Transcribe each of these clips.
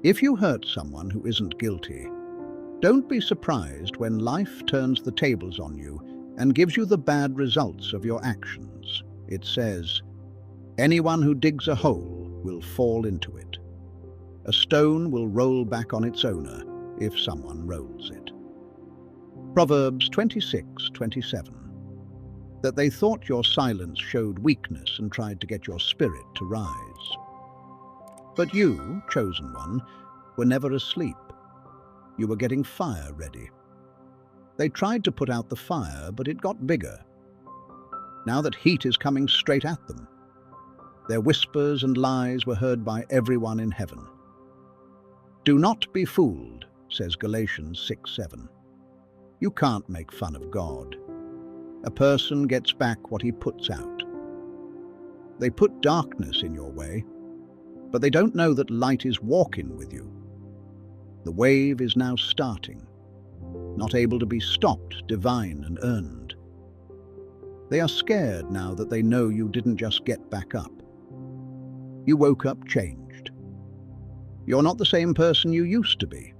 If you hurt someone who isn't guilty, don't be surprised when life turns the tables on you and gives you the bad results of your actions. It says, anyone who digs a hole will fall into it. A stone will roll back on its owner if someone rolls it. Proverbs 26:27. That they thought your silence showed weakness and tried to get your spirit to rise. But you, chosen one, were never asleep. You were getting fire ready. They tried to put out the fire, but it got bigger. Now that heat is coming straight at them. Their whispers and lies were heard by everyone in heaven. Do not be fooled, says Galatians 6:7. You can't make fun of God. A person gets back what he puts out. They put darkness in your way, but they don't know that light is walking with you. The wave is now starting, not able to be stopped, divine and earned. They are scared now that they know you didn't just get back up. You woke up changed. You're not the same person you used to be.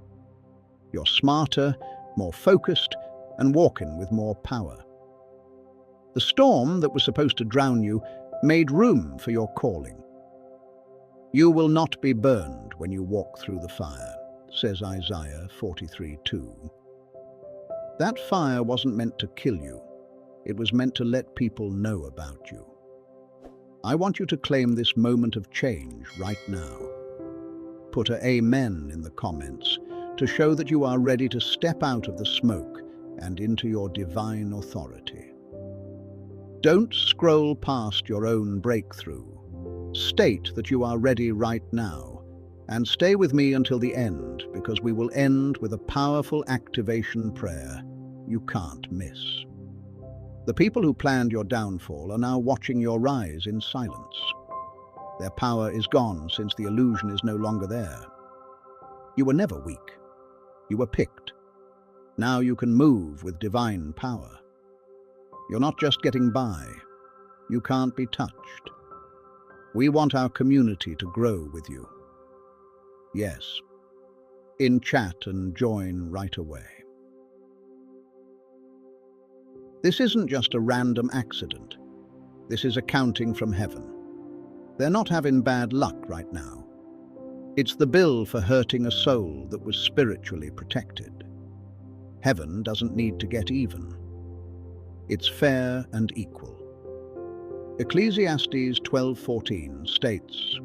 You're smarter, more focused, and walking with more power. The storm that was supposed to drown you made room for your calling. You will not be burned when you walk through the fire, says Isaiah 43:2. That fire wasn't meant to kill you. It was meant to let people know about you. I want you to claim this moment of change right now. Put a amen in the comments to show that you are ready to step out of the smoke and into your divine authority. Don't scroll past your own breakthrough. State that you are ready right now, and stay with me until the end, because we will end with a powerful activation prayer you can't miss. The people who planned your downfall are now watching your rise in silence. Their power is gone since the illusion is no longer there. You were never weak. You were picked. Now you can move with divine power. You're not just getting by. You can't be touched. We want our community to grow with you. Yes. In chat and join right away. This isn't just a random accident. This is accounting from heaven. They're not having bad luck right now. It's the bill for hurting a soul that was spiritually protected. Heaven doesn't need to get even. It's fair and equal. Ecclesiastes 12:14 states,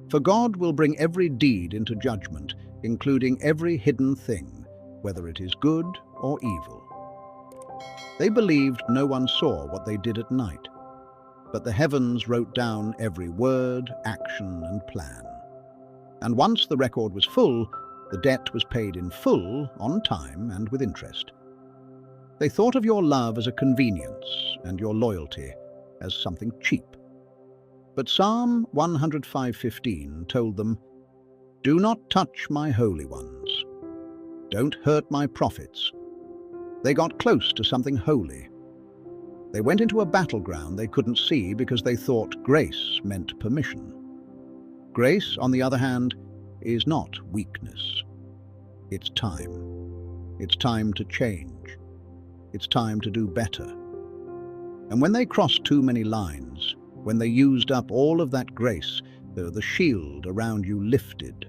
"For God will bring every deed into judgment, including every hidden thing, whether it is good or evil." They believed no one saw what they did at night, but the heavens wrote down every word, action, and plan. And once the record was full, the debt was paid in full, on time, and with interest. They thought of your love as a convenience and your loyalty as something cheap. But Psalm 105:15 told them, "Do not touch my holy ones. Don't hurt my prophets." They got close to something holy. They went into a battleground they couldn't see because they thought grace meant permission. Grace, on the other hand, is not weakness. It's time. It's time to change. It's time to do better. And when they crossed too many lines, when they used up all of that grace, the shield around you lifted.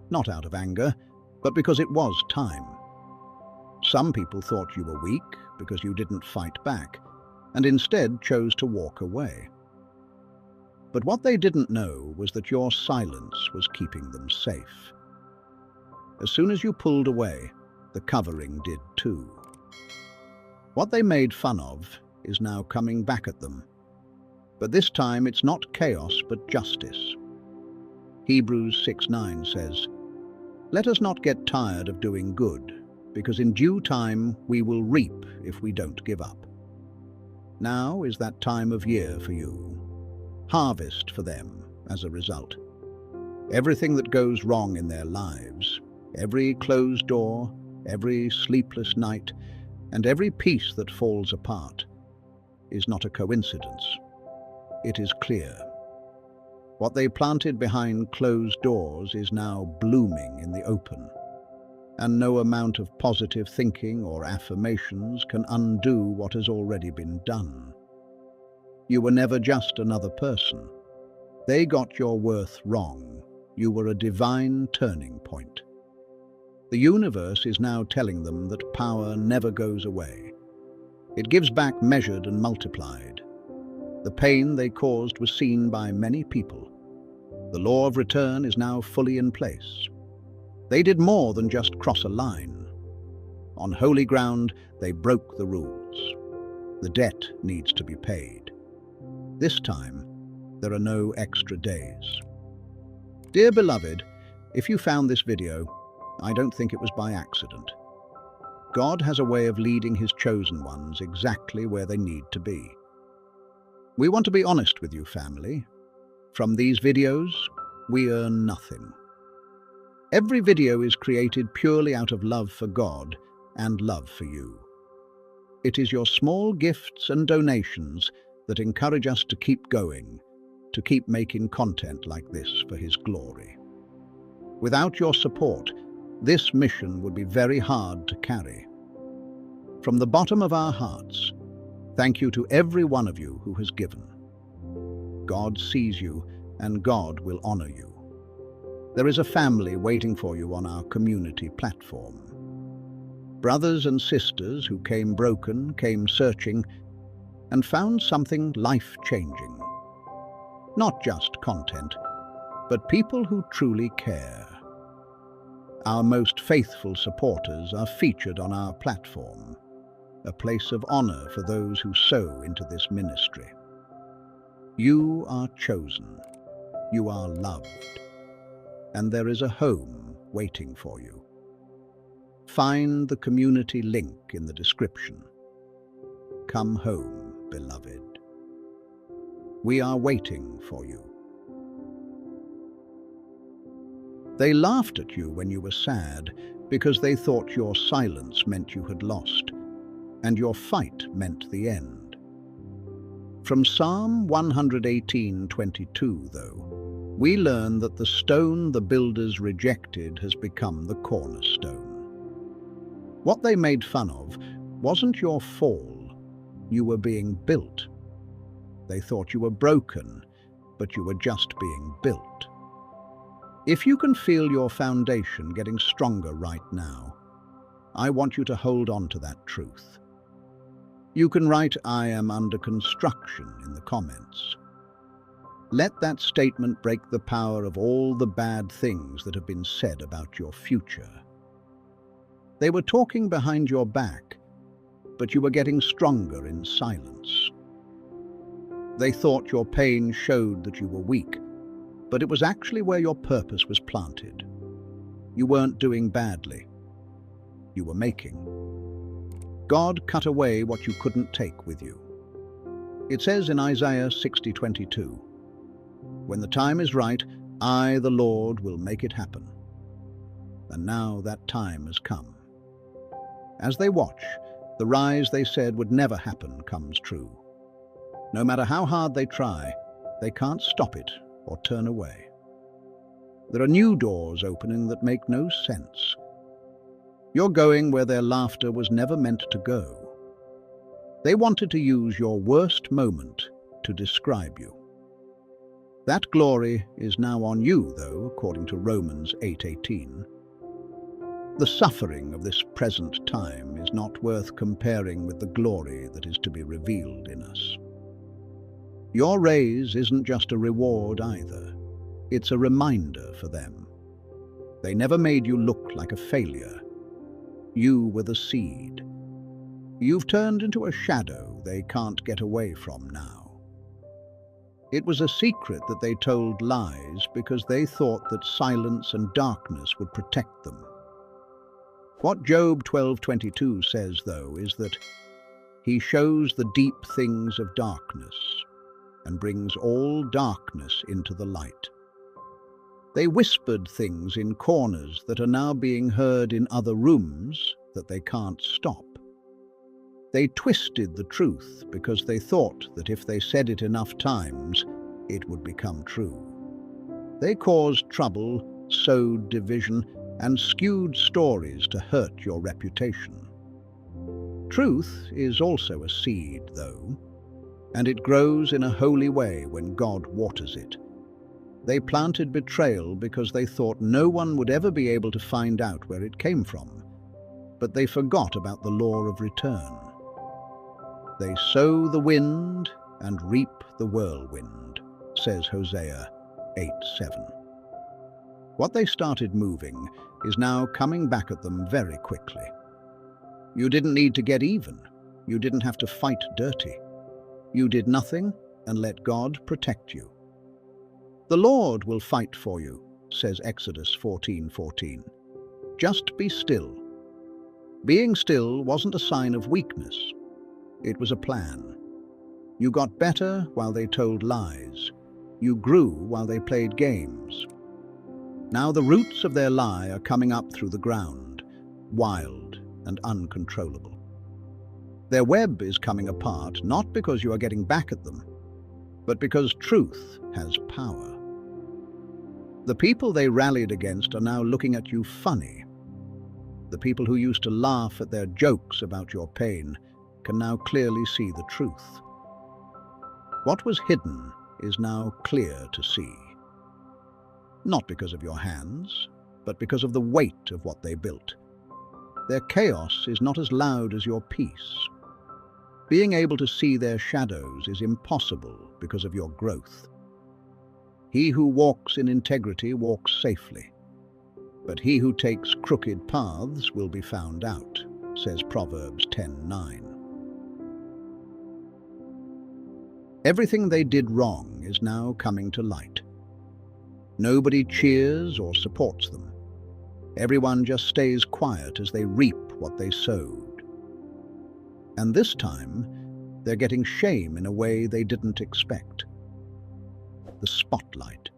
Not out of anger, but because it was time. Some people thought you were weak because you didn't fight back, and instead chose to walk away. But what they didn't know was that your silence was keeping them safe. As soon as you pulled away, the covering did too. What they made fun of is now coming back at them. But this time it's not chaos but justice. Hebrews 6:9 says, "Let us not get tired of doing good, because in due time we will reap if we don't give up." Now is that time of year for you. Harvest for them as a result. Everything that goes wrong in their lives, every closed door, every sleepless night, and every piece that falls apart, is not a coincidence. It is clear. What they planted behind closed doors is now blooming in the open, and no amount of positive thinking or affirmations can undo what has already been done. You were never just another person. They got your worth wrong. You were a divine turning point. The universe is now telling them that power never goes away. It gives back measured and multiplied. The pain they caused was seen by many people. The law of return is now fully in place. They did more than just cross a line. On holy ground, they broke the rules. The debt needs to be paid. This time, there are no extra days. Dear beloved, if you found this video, I don't think it was by accident. God has a way of leading his chosen ones exactly where they need to be. We want to be honest with you, family. From these videos, we earn nothing. Every video is created purely out of love for God and love for you. It is your small gifts and donations that encourage us to keep going, to keep making content like this for his glory. Without your support, this mission would be very hard to carry. From the bottom of our hearts, thank you to every one of you who has given. God sees you, and God will honor you. There is a family waiting for you on our community platform. Brothers and sisters who came broken, came searching, and found something life-changing. Not just content, but people who truly care. Our most faithful supporters are featured on our platform, a place of honor for those who sow into this ministry. You are chosen, you are loved, and there is a home waiting for you. Find the community link in the description. Come home, beloved. We are waiting for you. They laughed at you when you were sad because they thought your silence meant you had lost, and your fight meant the end. From Psalm 118:22, though, we learn that the stone the builders rejected has become the cornerstone. What they made fun of wasn't your fall. You were being built. They thought you were broken, but you were just being built. If you can feel your foundation getting stronger right now, I want you to hold on to that truth. You can write "I am under construction" in the comments. Let that statement break the power of all the bad things that have been said about your future. They were talking behind your back, but you were getting stronger in silence. They thought your pain showed that you were weak, but it was actually where your purpose was planted. You weren't doing badly. You were making. God cut away what you couldn't take with you. It says in Isaiah 60:22, "When the time is right, I, the Lord, will make it happen." And now that time has come. As they watch, the rise they said would never happen comes true. No matter how hard they try, they can't stop it or turn away. There are new doors opening that make no sense. You're going where their laughter was never meant to go. They wanted to use your worst moment to describe you. That glory is now on you, though, according to Romans 8:18. The suffering of this present time is not worth comparing with the glory that is to be revealed in us. Your raise isn't just a reward either. It's a reminder for them. They never made you look like a failure. You were the seed. You've turned into a shadow they can't get away from now. It was a secret that they told lies because they thought that silence and darkness would protect them. What Job 12:22 says, though, is that he shows the deep things of darkness and brings all darkness into the light. They whispered things in corners that are now being heard in other rooms that they can't stop. They twisted the truth because they thought that if they said it enough times, it would become true. They caused trouble, sowed division, and skewed stories to hurt your reputation. Truth is also a seed, though, and it grows in a holy way when God waters it. They planted betrayal because they thought no one would ever be able to find out where it came from, but they forgot about the law of return. They sow the wind and reap the whirlwind, says Hosea 8:7. What they started moving is now coming back at them very quickly. You didn't need to get even. You didn't have to fight dirty. You did nothing and let God protect you. The Lord will fight for you, says Exodus 14:14. Just be still. Being still wasn't a sign of weakness. It was a plan. You got better while they told lies. You grew while they played games. Now the roots of their lie are coming up through the ground, wild and uncontrollable. Their web is coming apart not because you are getting back at them, but because truth has power. The people they rallied against are now looking at you funny. The people who used to laugh at their jokes about your pain can now clearly see the truth. What was hidden is now clear to see. Not because of your hands, but because of the weight of what they built. Their chaos is not as loud as your peace. Being able to see their shadows is impossible because of your growth. He who walks in integrity walks safely, but he who takes crooked paths will be found out, says Proverbs 10:9. Everything they did wrong is now coming to light. Nobody cheers or supports them. Everyone just stays quiet as they reap what they sowed. And this time, they're getting shame in a way they didn't expect. The spotlight.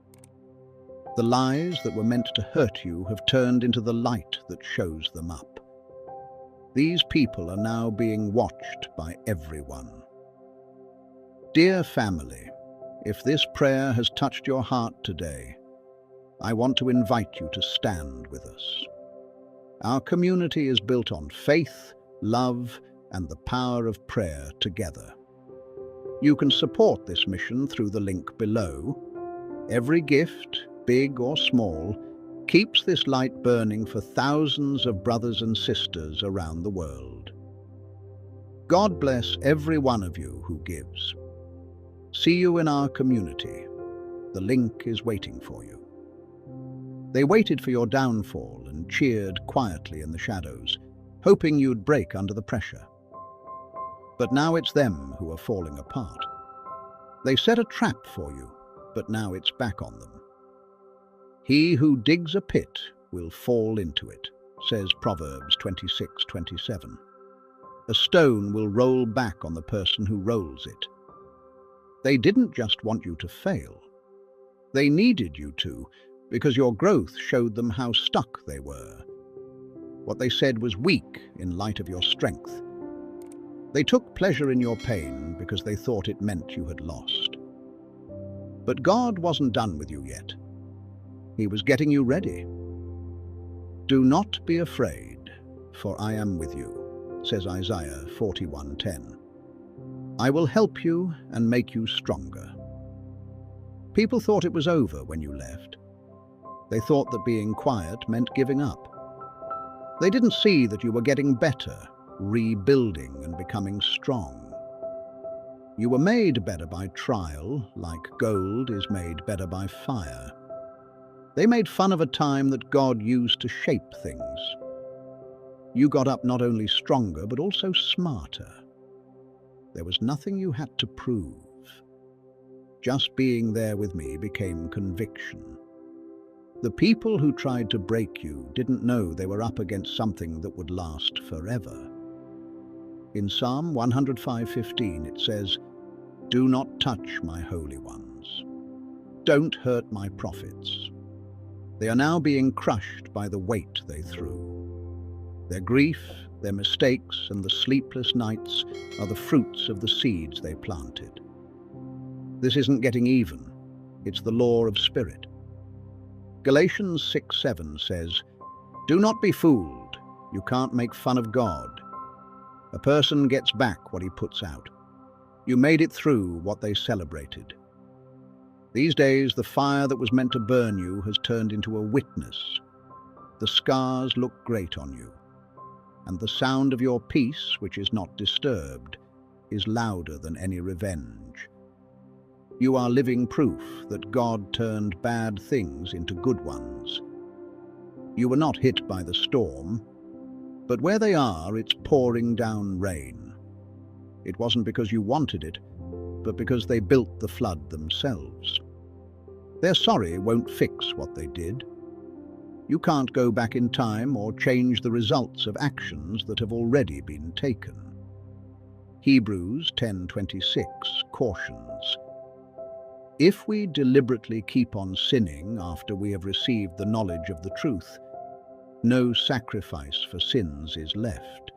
The lies that were meant to hurt you have turned into the light that shows them up. These people are now being watched by everyone. Dear family, if this prayer has touched your heart today, I want to invite you to stand with us. Our community is built on faith, love, and the power of prayer together. You can support this mission through the link below. Every gift, big or small, keeps this light burning for thousands of brothers and sisters around the world. God bless every one of you who gives. See you in our community. The link is waiting for you. They waited for your downfall and cheered quietly in the shadows, hoping you'd break under the pressure. But now it's them who are falling apart. They set a trap for you, but now it's back on them. He who digs a pit will fall into it, says Proverbs 26:27. A stone will roll back on the person who rolls it. They didn't just want you to fail. They needed you to, because your growth showed them how stuck they were. What they said was weak in light of your strength. They took pleasure in your pain because they thought it meant you had lost. But God wasn't done with you yet. He was getting you ready. Do not be afraid, for I am with you, says Isaiah 41:10. I will help you and make you stronger. People thought it was over when you left. They thought that being quiet meant giving up. They didn't see that you were getting better, rebuilding and becoming strong. You were made better by trial, like gold is made better by fire. They made fun of a time that God used to shape things. You got up not only stronger, but also smarter. There was nothing you had to prove. Just being there with me became conviction. The people who tried to break you didn't know they were up against something that would last forever. In Psalm 105:15 it says, "Do not touch my holy ones. Don't hurt my prophets." They are now being crushed by the weight they threw. Their grief, their mistakes, and the sleepless nights are the fruits of the seeds they planted. This isn't getting even. It's the law of spirit. Galatians 6:7 says, "Do not be fooled. You can't make fun of God. A person gets back what he puts out. You made it through what they celebrated." These days, the fire that was meant to burn you has turned into a witness. The scars look great on you, and the sound of your peace, which is not disturbed, is louder than any revenge. You are living proof that God turned bad things into good ones. You were not hit by the storm, but where they are, it's pouring down rain. It wasn't because you wanted it, but because they built the flood themselves. Their sorry won't fix what they did. You can't go back in time or change the results of actions that have already been taken. Hebrews 10:26 cautions, "If we deliberately keep on sinning after we have received the knowledge of the truth, no sacrifice for sins is left."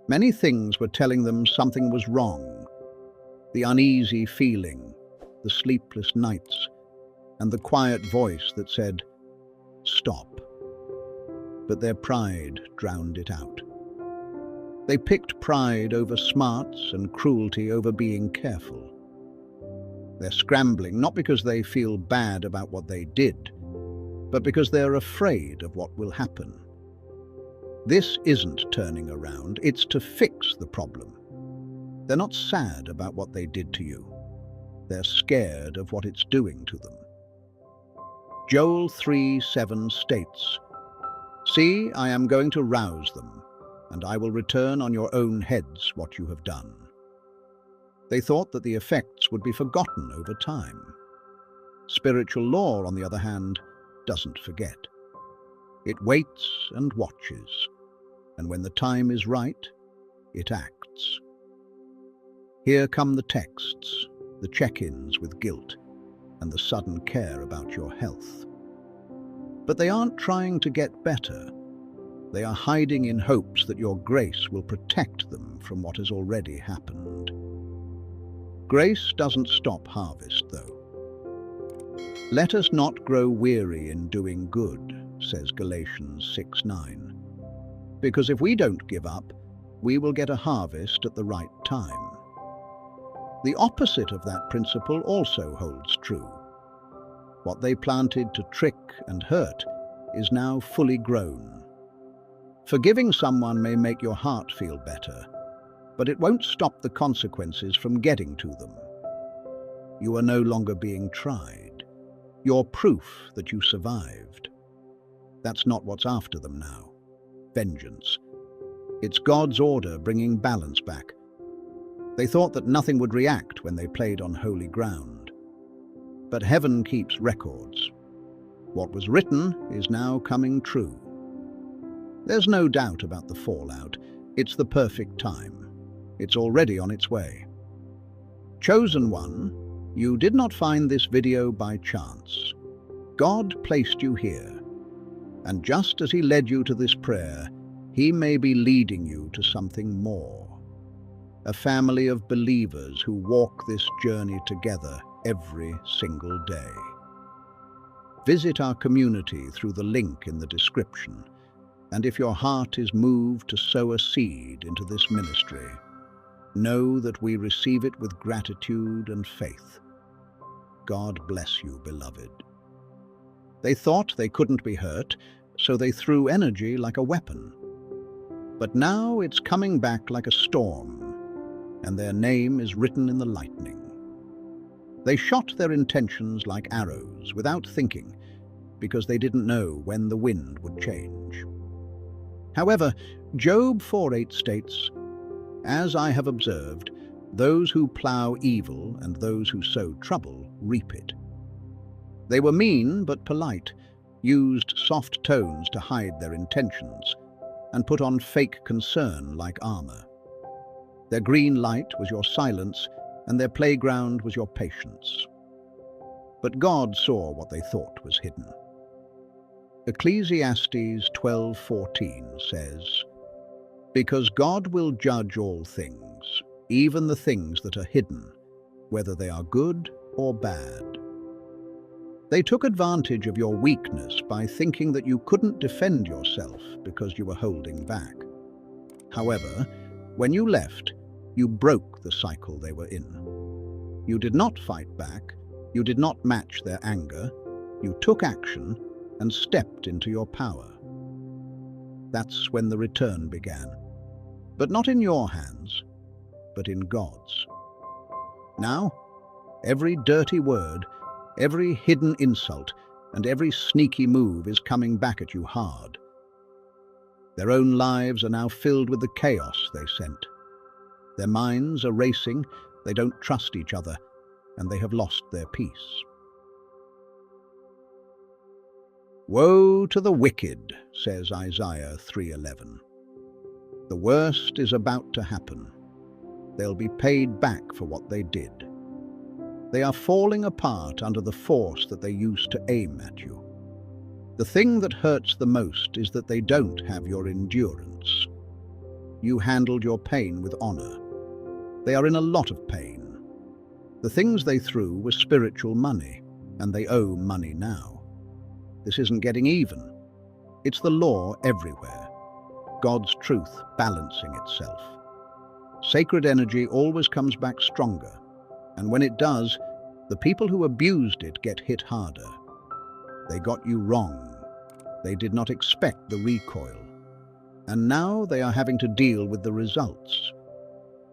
Many things were telling them something was wrong. The uneasy feeling, the sleepless nights, and the quiet voice that said, "Stop." But their pride drowned it out. They picked pride over smarts and cruelty over being careful. They're scrambling not because they feel bad about what they did, but because they're afraid of what will happen. This isn't turning around, it's to fix the problem. They're not sad about what they did to you. They're scared of what it's doing to them. Joel 3:7 states, "See, I am going to rouse them, and I will return on your own heads what you have done." They thought that the effects would be forgotten over time. Spiritual law, on the other hand, doesn't forget. It waits and watches, and when the time is right, it acts. Here come the texts, the check-ins with guilt, and the sudden care about your health. But they aren't trying to get better. They are hiding in hopes that your grace will protect them from what has already happened. Grace doesn't stop harvest, though. "Let us not grow weary in doing good," says Galatians 6:9. Because if we don't give up, we will get a harvest at the right time. The opposite of that principle also holds true. What they planted to trick and hurt is now fully grown. Forgiving someone may make your heart feel better, but it won't stop the consequences from getting to them. You are no longer being tried. You're proof that you survived. That's not what's after them now. Vengeance. It's God's order bringing balance back. They thought that nothing would react when they played on holy ground. But heaven keeps records. What was written is now coming true. There's no doubt about the fallout. It's the perfect time. It's already on its way. Chosen one, you did not find this video by chance. God placed you here. And just as He led you to this prayer, He may be leading you to something more. A family of believers who walk this journey together every single day. Visit our community through the link in the description. And if your heart is moved to sow a seed into this ministry, know that we receive it with gratitude and faith. God bless you, beloved. They thought they couldn't be hurt, so they threw energy like a weapon. But now it's coming back like a storm, and their name is written in the lightning. They shot their intentions like arrows without thinking, because they didn't know when the wind would change. However, Job 4:8 states, "As I have observed, those who plough evil and those who sow trouble reap it." They were mean but polite, used soft tones to hide their intentions, and put on fake concern like armor. Their green light was your silence, and their playground was your patience. But God saw what they thought was hidden. Ecclesiastes 12:14 says, "Because God will judge all things, even the things that are hidden, whether they are good or bad." They took advantage of your weakness by thinking that you couldn't defend yourself because you were holding back. However, when you left, you broke the cycle they were in. You did not fight back, you did not match their anger, you took action and stepped into your power. That's when the return began. But not in your hands, but in God's. Now, every dirty word, every hidden insult, and every sneaky move is coming back at you hard. Their own lives are now filled with the chaos they sent. Their minds are racing, they don't trust each other, and they have lost their peace. Woe to the wicked, says Isaiah 3:11. The worst is about to happen. They'll be paid back for what they did. They are falling apart under the force that they used to aim at you. The thing that hurts the most is that they don't have your endurance. You handled your pain with honor. They are in a lot of pain. The things they threw were spiritual money, and they owe money now. This isn't getting even. It's the law everywhere. God's truth balancing itself. Sacred energy always comes back stronger, and when it does, the people who abused it get hit harder. They got you wrong. They did not expect the recoil. And now they are having to deal with the results.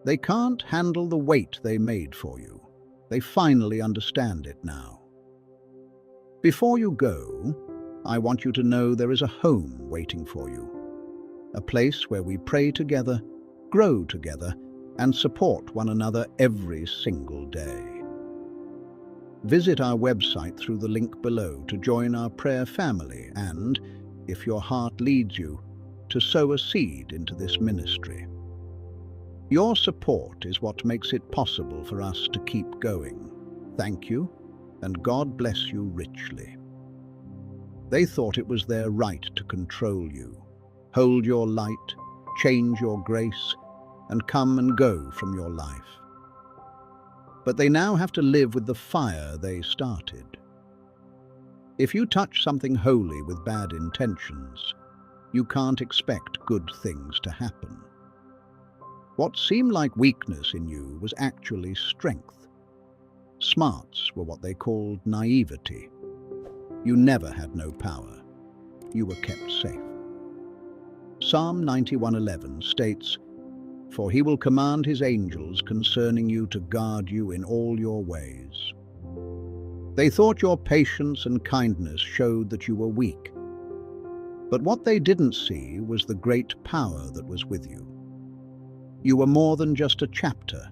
They can't handle the weight they made for you. They finally understand it now. Before you go, I want you to know there is a home waiting for you. A place where we pray together, grow together, and support one another every single day. Visit our website through the link below to join our prayer family and, if your heart leads you, to sow a seed into this ministry. Your support is what makes it possible for us to keep going. Thank you, and God bless you richly. They thought it was their right to control you, hold your light, change your grace, and come and go from your life. But they now have to live with the fire they started. If you touch something holy with bad intentions, you can't expect good things to happen. What seemed like weakness in you was actually strength. Smarts were what they called naivety. You never had no power. You were kept safe. Psalm 91:11 states, "For he will command his angels concerning you to guard you in all your ways." They thought your patience and kindness showed that you were weak. But what they didn't see was the great power that was with you. You were more than just a chapter.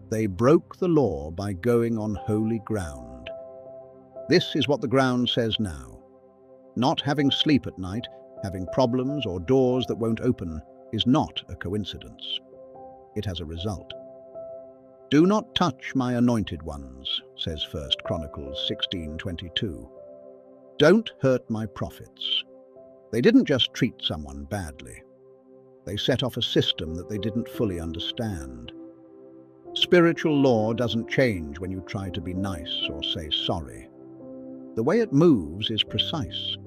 They broke the law by going on holy ground. This is what the ground says now. Not having sleep at night, having problems or doors that won't open, is not a coincidence. It has a result. "Do not touch my anointed ones," says 1 Chronicles 16:22. "Don't hurt my prophets." They didn't just treat someone badly. They set off a system that they didn't fully understand. Spiritual law doesn't change when you try to be nice or say sorry. The way it moves is precise.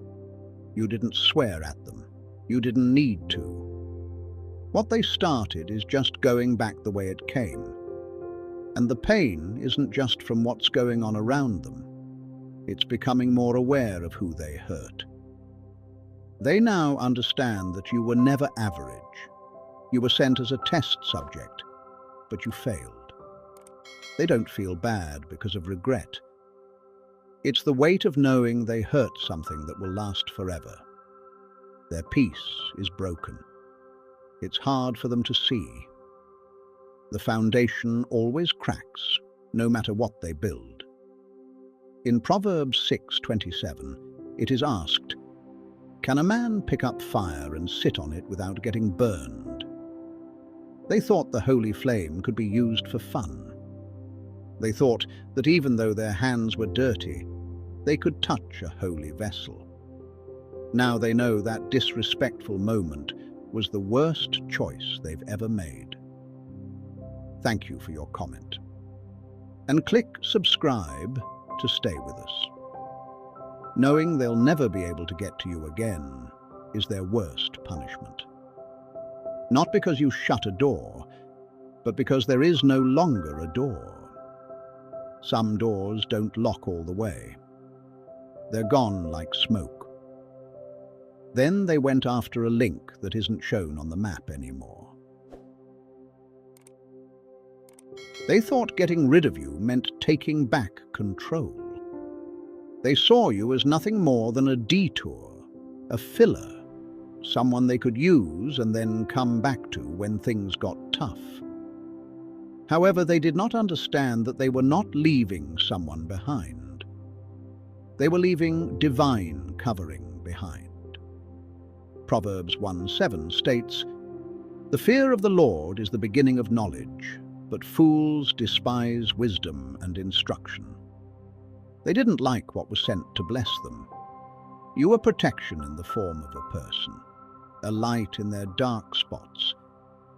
You didn't swear at them. You didn't need to. What they started is just going back the way it came. And the pain isn't just from what's going on around them. It's becoming more aware of who they hurt. They now understand that you were never average. You were sent as a test subject, but you failed. They don't feel bad because of regret. It's the weight of knowing they hurt something that will last forever. Their peace is broken. It's hard for them to see. The foundation always cracks, no matter what they build. In Proverbs 6:27, it is asked, "Can a man pick up fire and sit on it without getting burned?" They thought the holy flame could be used for fun. They thought that even though their hands were dirty, they could touch a holy vessel. Now they know that disrespectful moment was the worst choice they've ever made. Thank you for your comment. And click subscribe to stay with us. Knowing they'll never be able to get to you again is their worst punishment. Not because you shut a door, but because there is no longer a door. Some doors don't lock all the way. They're gone like smoke. Then they went after a link that isn't shown on the map anymore. They thought getting rid of you meant taking back control. They saw you as nothing more than a detour, a filler, someone they could use and then come back to when things got tough. However, they did not understand that they were not leaving someone behind. They were leaving divine covering behind. Proverbs 1:7 states, "The fear of the Lord is the beginning of knowledge, but fools despise wisdom and instruction." They didn't like what was sent to bless them. You were protection in the form of a person, a light in their dark spots,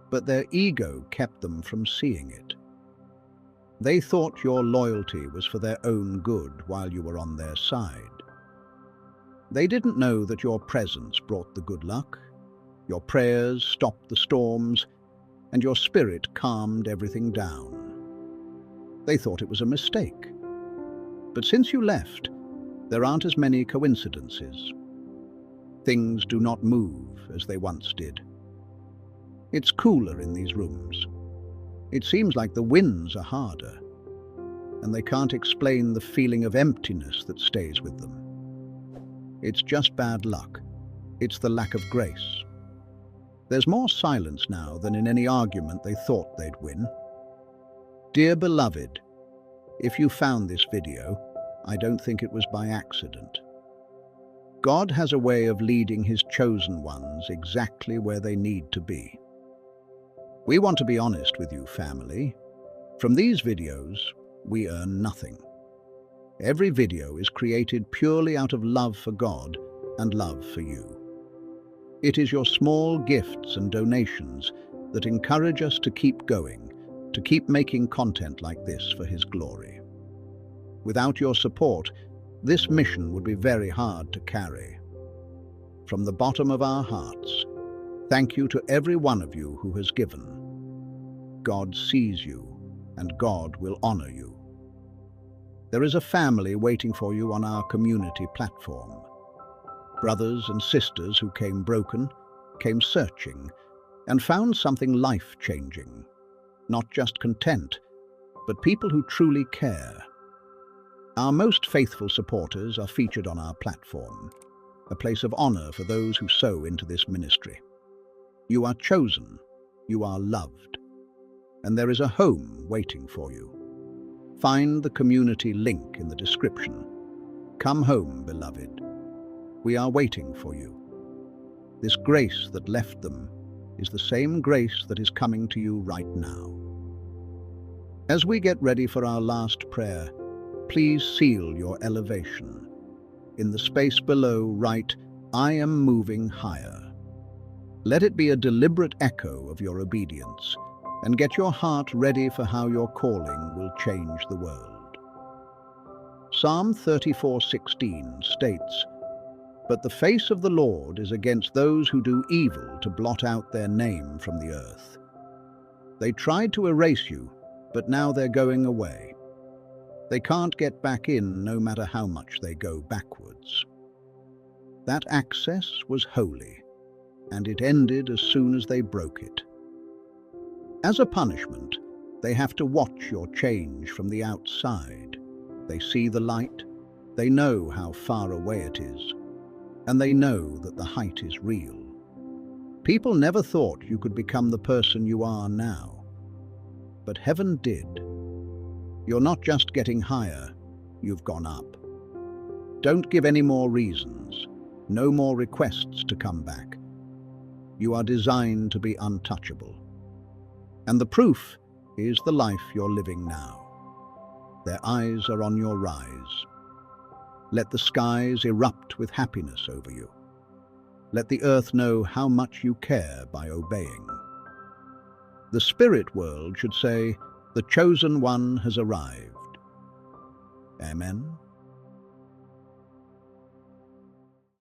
but their ego kept them from seeing it. They thought your loyalty was for their own good while you were on their side. They didn't know that your presence brought the good luck, your prayers stopped the storms, and your spirit calmed everything down. They thought it was a mistake. But since you left, there aren't as many coincidences. Things do not move as they once did. It's cooler in these rooms. It seems like the winds are harder, and they can't explain the feeling of emptiness that stays with them. It's just bad luck. It's the lack of grace. There's more silence now than in any argument they thought they'd win. Dear beloved, if you found this video, I don't think it was by accident. God has a way of leading His chosen ones exactly where they need to be. We want to be honest with you, family. From these videos, we earn nothing. Every video is created purely out of love for God and love for you. It is your small gifts and donations that encourage us to keep going, to keep making content like this for His glory. Without your support, this mission would be very hard to carry. From the bottom of our hearts, thank you to every one of you who has given. God sees you, and God will honor you. There is a family waiting for you on our community platform. Brothers and sisters who came broken, came searching, and found something life-changing. Not just content, but people who truly care. Our most faithful supporters are featured on our platform, a place of honor for those who sow into this ministry. You are chosen, you are loved, and there is a home waiting for you. Find the community link in the description. Come home, beloved. We are waiting for you. This grace that left them is the same grace that is coming to you right now. As we get ready for our last prayer, please seal your elevation. In the space below, write, "I am moving higher." Let it be a deliberate echo of your obedience, and get your heart ready for how your calling will change the world. Psalm 34:16 states, "But the face of the Lord is against those who do evil to blot out their name from the earth." They tried to erase you, but now they're going away. They can't get back in no matter how much they go backwards. That access was holy, and it ended as soon as they broke it. As a punishment, they have to watch your change from the outside. They see the light, they know how far away it is, and they know that the height is real. People never thought you could become the person you are now, but heaven did. You're not just getting higher, you've gone up. Don't give any more reasons, no more requests to come back. You are designed to be untouchable. And the proof is the life you're living now. Their eyes are on your rise. Let the skies erupt with happiness over you. Let the earth know how much you care by obeying. The spirit world should say, "The chosen one has arrived." Amen.